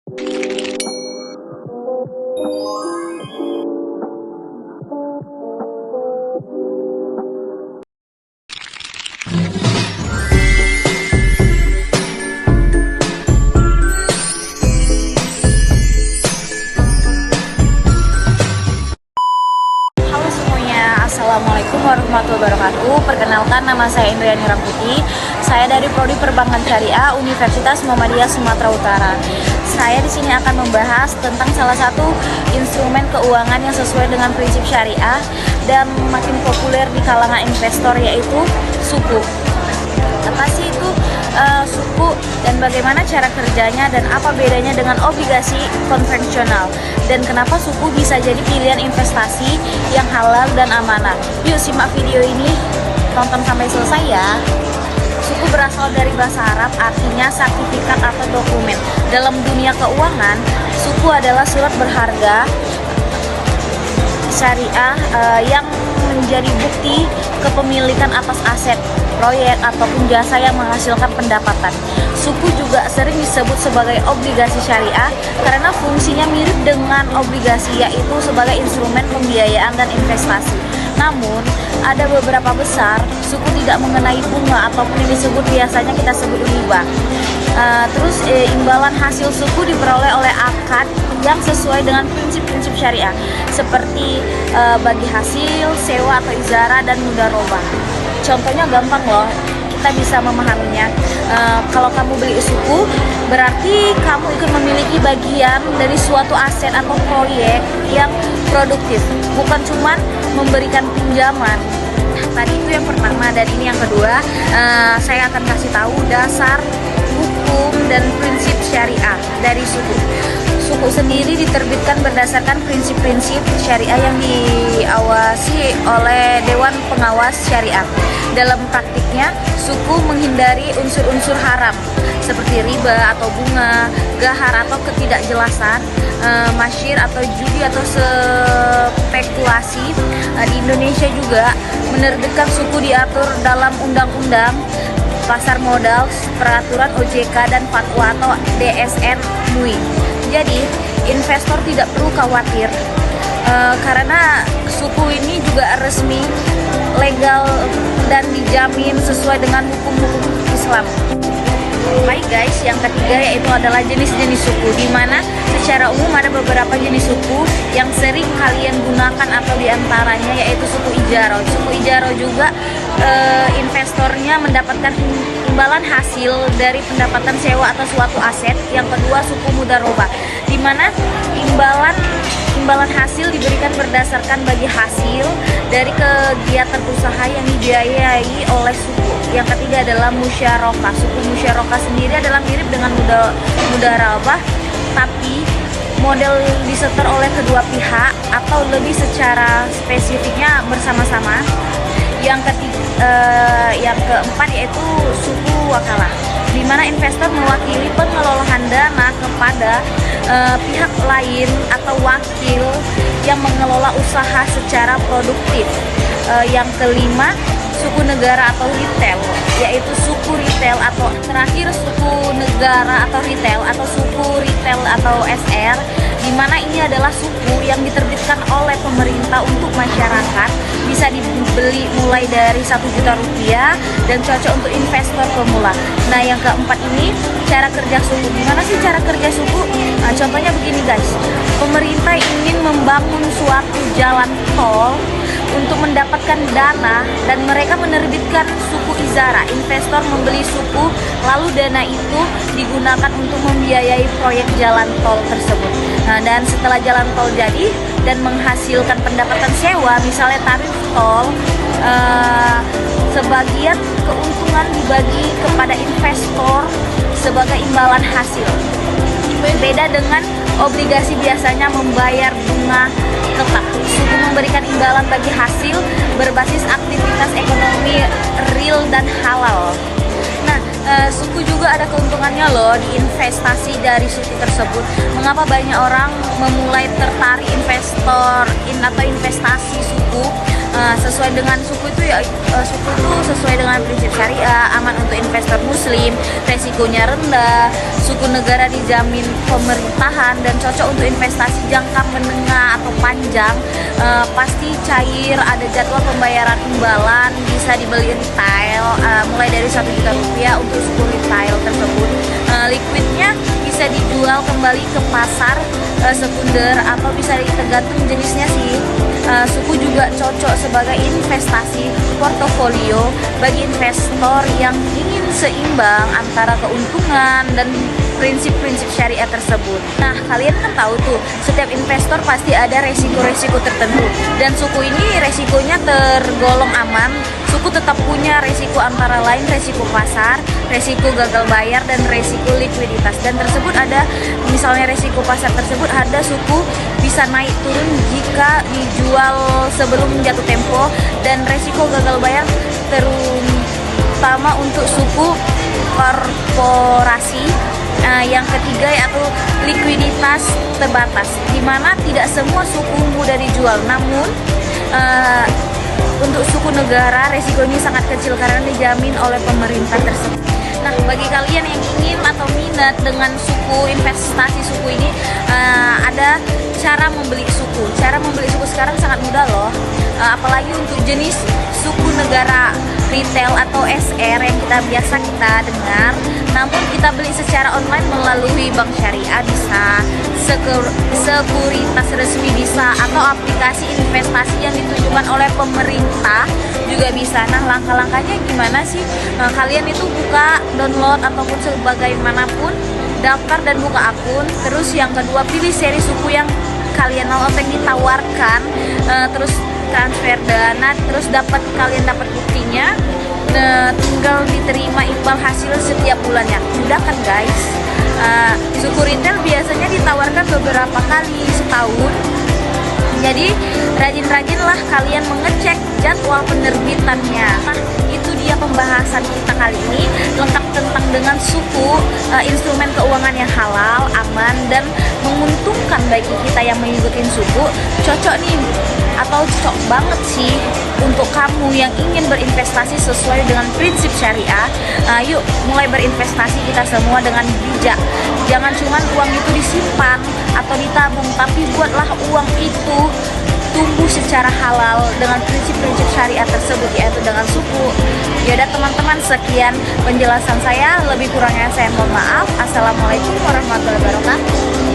Assalamualaikum warahmatullahi wabarakatuh. Perkenalkan, nama saya Indriani Ramputi. Saya dari Prodi Perbankan Syariah Universitas Muhammadiyah Sumatera Utara. Saya di sini akan membahas tentang salah satu instrumen keuangan yang sesuai dengan prinsip syariah dan makin populer di kalangan investor, yaitu suku. Apa sih itu suku dan bagaimana cara kerjanya dan apa bedanya dengan obligasi konvensional, dan kenapa suku bisa jadi pilihan investasi yang halal dan amanah? Yuk simak video ini, tonton sampai selesai ya. Suku berasal dari bahasa Arab, artinya sertifikat atau dokumen. Dalam dunia keuangan, suku adalah surat berharga syariah yang menjadi bukti kepemilikan atas aset, proyek, ataupun jasa yang menghasilkan pendapatan. Suku juga sering disebut sebagai obligasi syariah karena fungsinya mirip dengan obligasi, yaitu sebagai instrumen pembiayaan dan investasi. Namun, ada beberapa besar suku tidak mengenai bunga ataupun yang disebut biasanya kita sebut riba. Imbalan hasil suku diperoleh oleh akad yang sesuai dengan prinsip-prinsip syariah, seperti bagi hasil, sewa atau ijara, dan mudharabah. Contohnya gampang loh, kita bisa memahaminya. Kalau kamu beli suku, berarti kamu ikut memiliki bagian dari suatu aset atau proyek yang produktif, bukan cuma memberikan pinjaman. Tadi itu yang pertama, dan ini yang kedua. Saya akan kasih tahu dasar hukum dan prinsip syariah dari suku. Suku sendiri diterbitkan berdasarkan prinsip-prinsip syariah yang diawasi oleh Dewan Pengawas Syariah. Dalam praktiknya, suku menghindari unsur-unsur haram seperti riba atau bunga, gahar atau ketidakjelasan, masyir atau judi atau spekulasi. Di Indonesia juga menerbitkan suku diatur dalam undang-undang pasar modal, peraturan OJK, dan fatwa atau DSN MUI. Jadi investor tidak perlu khawatir karena suku ini juga resmi, legal, dan dijamin sesuai dengan hukum-hukum Islam. Baik guys, yang ketiga yaitu adalah jenis-jenis suku, di mana secara umum ada beberapa jenis suku yang sering kalian gunakan, atau diantaranya yaitu suku ijaro. Suku ijaro juga investornya mendapatkan imbalan hasil dari pendapatan sewa atau suatu aset. Yang kedua suku mudharabah, di mana imbalan hasil diberikan berdasarkan bagi hasil dari kegiatan usaha yang dibiayai oleh suku. Yang ketiga adalah musyarakah. Suku musyarakah sendiri adalah mirip dengan mudharabah, tapi model disetor oleh kedua pihak atau lebih secara spesifiknya bersama-sama. Yang keempat yaitu suku wakalah, di mana investor mewakili pengelolaan dana kepada pihak lain atau wakil yang mengelola usaha secara produktif. Yang kelima, suku negara atau retail, yaitu suku retail, atau terakhir suku negara atau retail atau SR, di mana ini adalah suku yang diterbitkan oleh pemerintah untuk masyarakat, bisa dibeli mulai dari 1 juta rupiah dan cocok untuk investor pemula. Nah, yang keempat ini cara kerja suku. Gimana sih cara kerja suku? Nah, contohnya begini guys, pemerintah ingin membangun suatu jalan tol untuk mendapatkan dana, dan mereka menerbitkan suku ijara. Investor membeli suku, lalu dana itu digunakan untuk membiayai proyek jalan tol tersebut. Nah, dan setelah jalan tol jadi dan menghasilkan pendapatan sewa, misalnya tarif tol, sebagian keuntungan dibagi kepada investor sebagai imbalan hasil. Beda dengan obligasi biasanya membayar bunga tetap. Suku memberikan imbalan bagi hasil berbasis aktivitas ekonomi real dan halal. Nah, suku juga ada keuntungannya loh di investasi dari suku tersebut. Mengapa banyak orang memulai tertarik atau investasi suku? Sesuai dengan suku itu ya, suku itu sesuai dengan prinsip syariah, aman untuk investor muslim, resikonya rendah, suku negara dijamin pemerintahan, dan cocok untuk investasi jangka menengah atau panjang. Pasti cair, ada jadwal pembayaran imbalan, bisa dibeli retail mulai dari 1 juta rupiah untuk suku retail tersebut. Liquidnya bisa dijual kembali ke pasar sekunder atau bisa tergantung jenisnya sih. Suku juga cocok sebagai investasi portofolio bagi investor yang ingin seimbang antara keuntungan dan prinsip-prinsip syariah tersebut. Nah, kalian kan tahu tuh, setiap investor pasti ada resiko-resiko tertentu, dan suku ini resikonya tergolong aman. Suku tetap punya resiko antara lain resiko pasar, resiko gagal bayar, dan resiko likuiditas. Dan tersebut ada, misalnya resiko pasar tersebut ada suku bisa naik turun jika dijual sebelum jatuh tempo, dan resiko gagal bayar terutama untuk suku korporasi. Yang ketiga yaitu likuiditas terbatas, di mana tidak semua suku mudah dijual. Namun untuk suku negara resikonya sangat kecil karena dijamin oleh pemerintah tersebut. Nah, bagi kalian yang ingin atau minat dengan suku, investasi suku ini, ada cara membeli suku. Cara membeli suku sekarang sangat mudah loh, apalagi untuk jenis suku negara retail atau SR yang biasa kita dengar. Namun kita beli secara online melalui bank syariah bisa, sekuritas resmi bisa, atau aplikasi investasi yang ditujukan oleh pemerintah juga bisa. Nah, langkah-langkahnya gimana sih? Kalian itu buka, download, ataupun sebagaimanapun, daftar dan buka akun. Terus yang kedua, pilih seri suku yang kalian mau atau yang ditawarkan, terus transfer dana, terus kalian dapat buktinya. Tinggal diterima imbal hasil setiap bulannya. Mudah kan guys? Suku retail biasanya ditawarkan beberapa kali setahun. Jadi rajin-rajinlah kalian mengecek jadwal penerbitannya. Nah, itu dia pembahasan kita kali ini, lengkap tentang dengan suku, instrumen keuangan yang halal, aman, dan menguntungkan bagi kita yang mengikuti suku. Cocok nih, atau cocok banget sih untuk kamu yang ingin berinvestasi sesuai dengan prinsip syariah. Yuk mulai berinvestasi kita semua dengan bijak. Jangan cuma uang itu disimpan atau ditabung, tapi buatlah uang itu tumbuh secara halal dengan prinsip-prinsip syariah tersebut, yaitu dengan suku. Yaudah teman-teman, sekian penjelasan saya, lebih kurangnya saya mohon maaf. Assalamualaikum warahmatullahi wabarakatuh.